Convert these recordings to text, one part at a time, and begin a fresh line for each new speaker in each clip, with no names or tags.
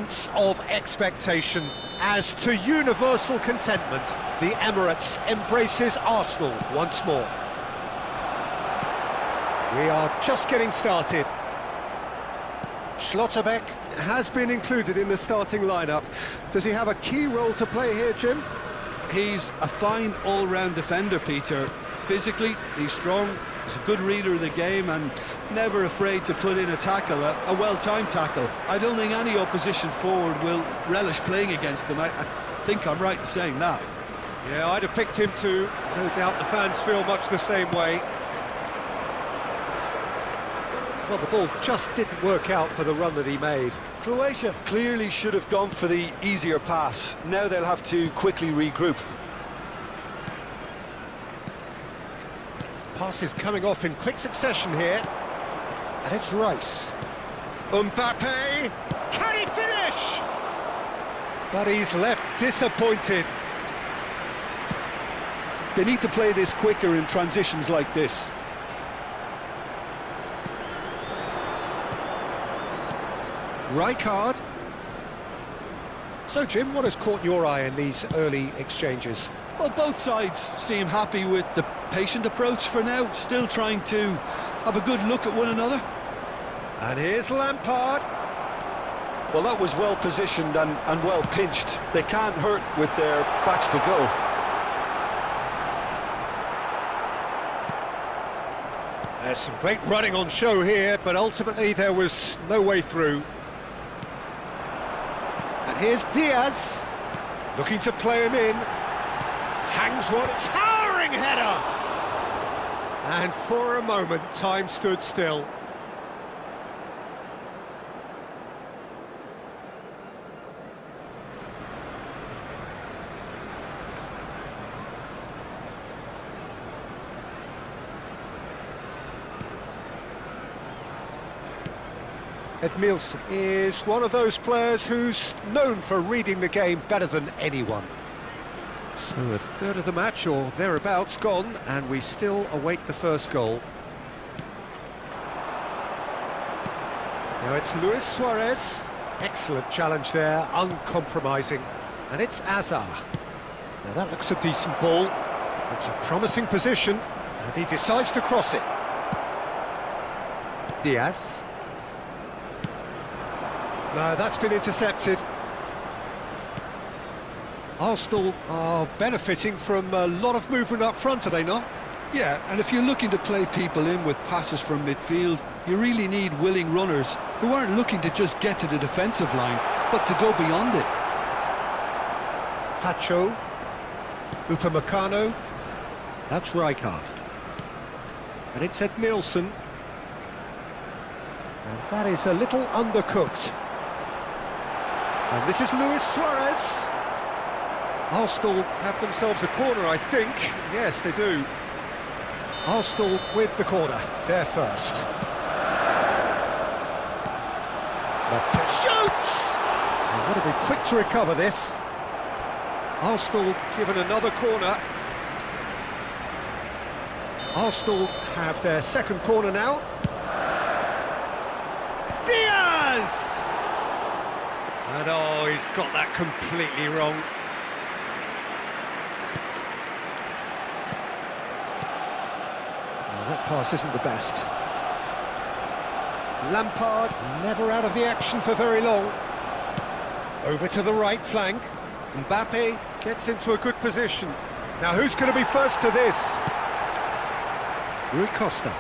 sense of expectation. As to universal contentment, the Emirates embraces Arsenal once more. We are just getting started. Schlotterbeck has been included in the starting lineup. Does he have a key role to play here, Jim?
He's a fine all-round defender, Peter. Physically, he's strong, he's a good reader of the game and never afraid to put in a tackle, a well-timed tackle. I don't think any opposition forward will relish playing against him. I think I'm right in saying that.
Yeah, I'd have picked him too. No doubt the fans feel much the same way. Well, the ball just didn't work out for the run that he made.
Croatia clearly should have gone for the easier pass. Now they'll have to quickly regroup.
Pass is coming off in quick succession here. And it's Rice. Mbappe! Can he finish? But he's left disappointed.
They need to play this quicker in transitions like this.
Rijkaard. So, Jim, what has caught your eye in these early exchanges?
Well, both sides seem happy with the patient approach for now, still trying to have a good look at one another.
And here's Lampard.
Well, that was well positioned and well pinched. They can't hurt with their backs to go.
There's some great running on show here, but ultimately there was no way through. And here's Diaz, looking to play him in. Hangs one, towering header! And for a moment, time stood still. Edmilson is one of those players who's known for reading the game better than anyone. So a third of the match or thereabouts gone, and we still await the first goal. Now it's Luis Suarez. Excellent challenge there, uncompromising. And it's Azar. Now that looks a decent ball. It's a promising position, and he decides to cross it. Diaz. No, that's been intercepted. Arsenal are benefiting from a lot of movement up front, are they not?
Yeah, and if you're looking to play people in with passes from midfield, you really need willing runners who aren't looking to just get to the defensive line, but to go beyond it.
Pacho, Upamecano, that's Rijkaard. And it's Edmilson. And that is a little undercooked. And this is Luis Suarez. Arsenal have themselves a corner, I think. Yes, they do. Arsenal with the corner. They're first. That's it. Shoots! And got to be quick to recover this. Arsenal given another corner. Arsenal have their second corner now. Diaz! And oh, he's got that completely wrong. Well, that pass isn't the best. Lampard never out of the action for very long. Over to the right flank. Mbappe gets into a good position. Now who's going to be first to this? Rui Costa.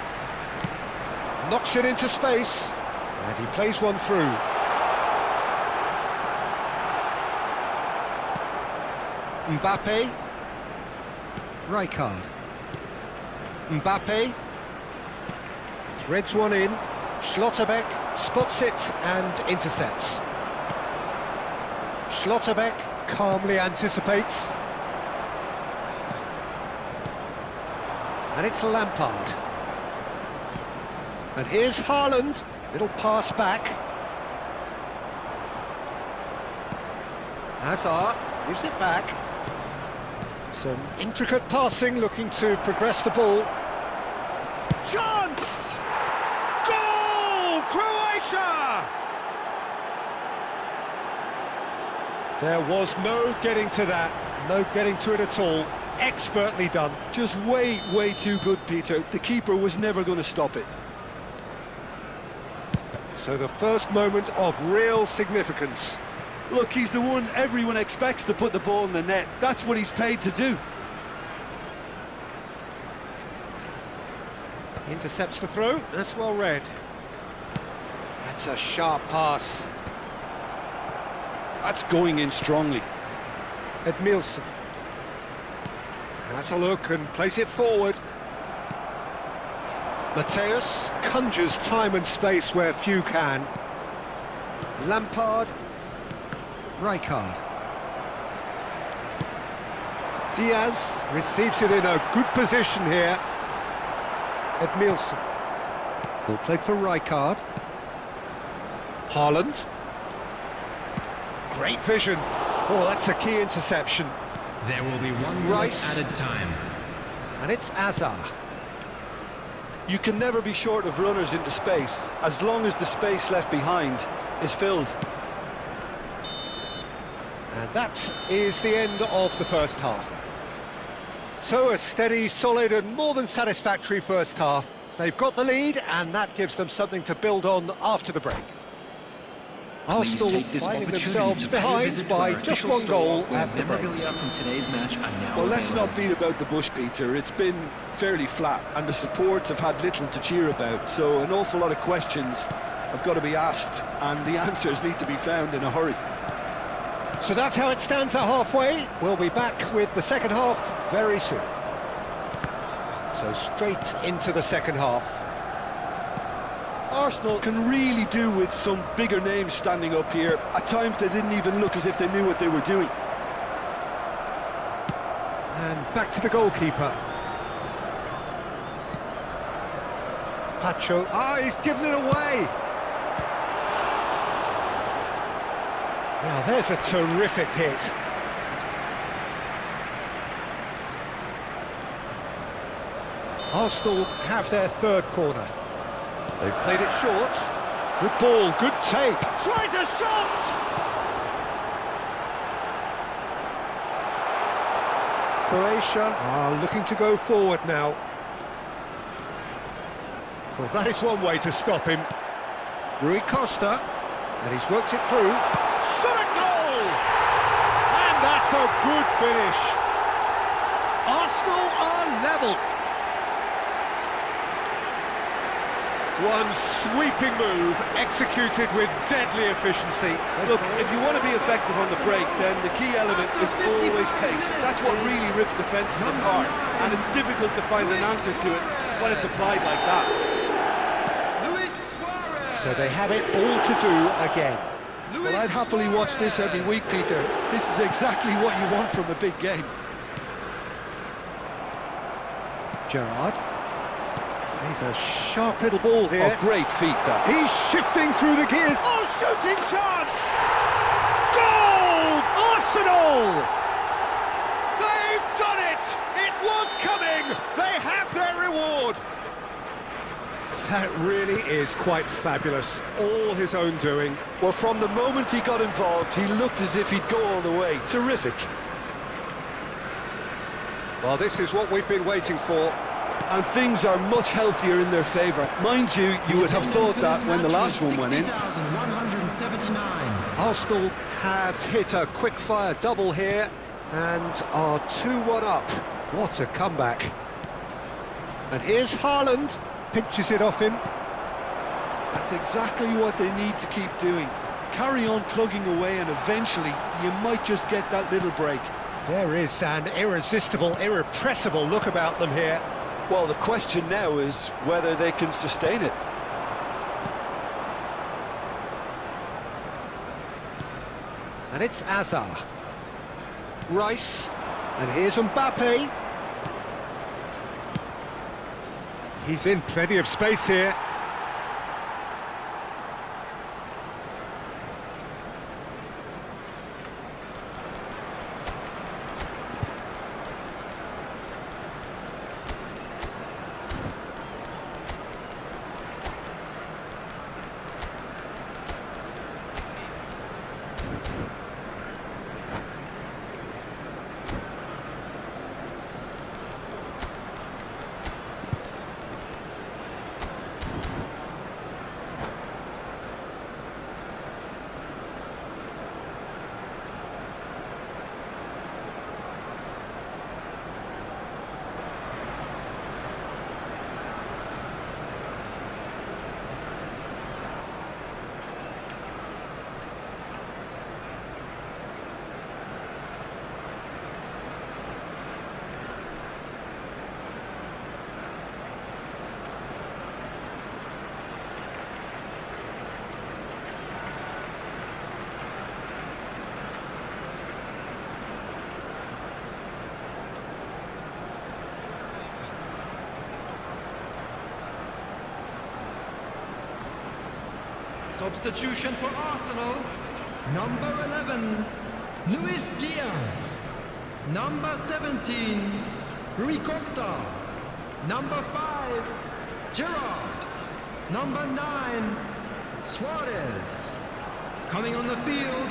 Knocks it into space. And he plays one through. Mbappe. Rijkaard. Mbappe. Threads one in. Schlotterbeck spots it and intercepts. Schlotterbeck calmly anticipates. And it's Lampard. And here's Haaland. Little pass back. Hazard gives it back. Some intricate passing, looking to progress the ball. Chance! Goal! Croatia! There was no getting to that, no getting to it at all. Expertly done.
Just way too good, Peter. The keeper was never going to stop it.
So the first moment of real significance.
Look, he's the one everyone expects to put the ball in the net. That's what he's paid to do.
Intercepts the throw, that's well read. That's a sharp pass.
That's going in strongly.
Edmilson. Has a look and plays it forward. Mateus conjures time and space where few can. Lampard. Rijkaard. Diaz receives it in a good position here. Edmilson. Ball played for Rijkaard. Haaland. Great vision. Oh, that's a key interception.
There will be 1 minute
Rice.
added time.
And it's Azar.
You can never be short of runners into space, as long as the space left behind is filled.
And that is the end of the first half. So a steady, solid and more than satisfactory first half. They've got the lead and that gives them something to build on after the break. Arsenal finding themselves behind by just 1 goal at the break.
Well, let's not beat about the bush, Peter. It's been fairly flat and the support have had little to cheer about, so an awful lot of questions have got to be asked and the answers need to be found in a hurry.
So that's how it stands at halfway. We'll be back with the second half very soon. So straight into the second half.
Arsenal can really do with some bigger names standing up here. At times they didn't even look as if they knew what they were doing.
And back to the goalkeeper. Pacho. Ah, he's given it away. Now there's a terrific hit. Arsenal have their third corner. They've played it short. Good ball, good take. Tries a shot! Croatia are looking to go forward now. Well, that is one way to stop him. Rui Costa, and he's worked it through. Shot a goal! And that's a good finish. Arsenal are level. One sweeping move, executed with deadly efficiency.
Look, if you want to be effective on the break, then the key element is always pace. That's what really rips defences apart, and it's difficult to find an answer to it when it's applied like that.
Suarez.
So they have it all to do again.
Well, I'd happily watch this every week, Peter. This is exactly what you want from a big game.
Gerrard. He's a sharp little ball here.
Oh, great feet, that.
He's shifting through the gears. Oh, shooting chance! Goal! Arsenal! They've done it! It was coming! They have their reward! That really is quite fabulous. All his own doing.
Well, from the moment he got involved, he looked as if he'd go all the way. Terrific.
Well, this is what we've been waiting for.
And things are much healthier in their favour. Mind you, you would have thought that when the last one went in.
60,179.
Arsenal have hit a quick-fire double here and are 2-1 up. What a comeback. And here's Haaland, pinches it off him.
That's exactly what they need to keep doing. Carry on plugging away and eventually you might just get that little break.
There is an irresistible, irrepressible look about them here.
Well, the question now is whether they can sustain it.
And it's Azar. Rice. And here's Mbappe. He's in plenty of space here.
Substitution for Arsenal. Number 11, Luis Diaz. Number 17, Rui Costa. Number 5, Gerrard. Number 9, Suarez. Coming on the field,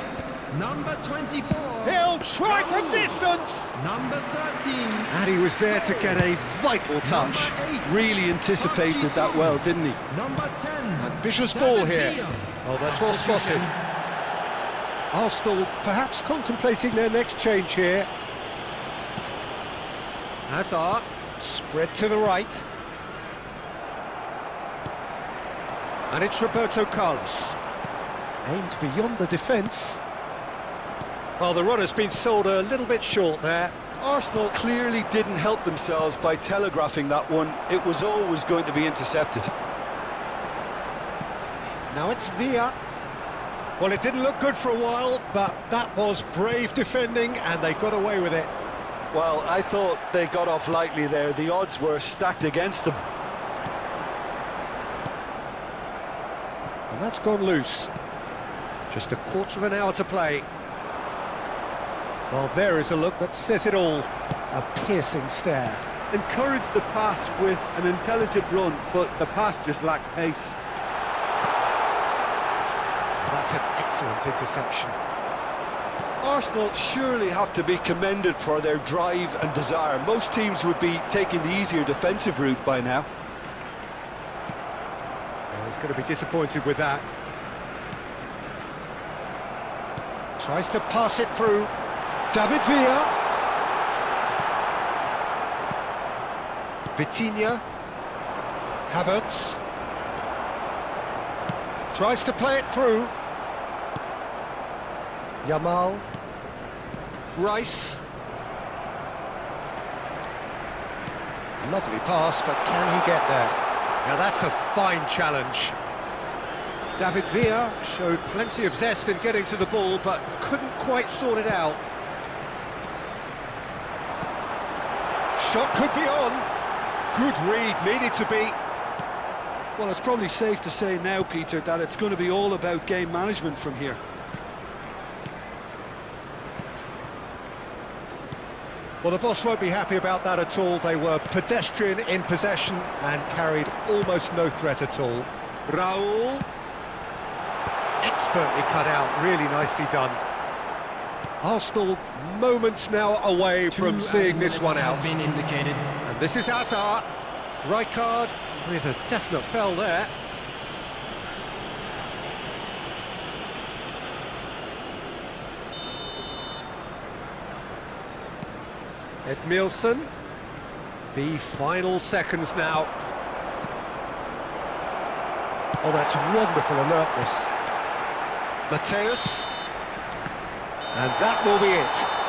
number 24.
He'll try from
Raul.
distance!
Number 13.
And he was there to get a vital touch.
Number 8.
Really anticipated that well, didn't he?
Number 10.
Ambitious ball
David
here.
Villa.
Oh, that's well spotted. Arsenal perhaps contemplating their next change here. Hazard, spread to the right. And it's Roberto Carlos. Aimed beyond the defence. Well, the runner's been sold a little bit short there.
Arsenal clearly didn't help themselves by telegraphing that one. It was always going to be intercepted.
Now it's Villa. Well, it didn't look good for a while, but that was brave defending, and they got away with it.
Well, I thought they got off lightly there. The odds were stacked against them.
And that's gone loose. Just a quarter of an hour to play. Well, there is a look that says it all. A piercing stare.
Encouraged the pass with an intelligent run, but the pass just lacked pace.
That's an excellent interception.
Arsenal surely have to be commended for their drive and desire. Most teams would be taking the easier defensive route by now.
Well, he's going to be disappointed with that. Tries to pass it through. David Villa. Vitinha. Havertz. Tries to play it through. Yamal. Rice. Lovely pass, but can he get there? Now that's a fine challenge. David Villa showed plenty of zest in getting to the ball, but couldn't quite sort it out. Shot could be on. Good read, needed to be.
Well, it's probably safe to say now, Peter, that it's going to be all about game management from here.
Well, the boss won't be happy about that at all. They were pedestrian in possession and carried almost no threat at all. Raul. Expertly cut out, really nicely done. Arsenal moments now away from seeing this one out.
Has been indicated.
And this is Hazard. Rijkaard with a definite foul there. Edmilson. The final seconds now. Oh, that's wonderful alertness. Mateus. And that will be it.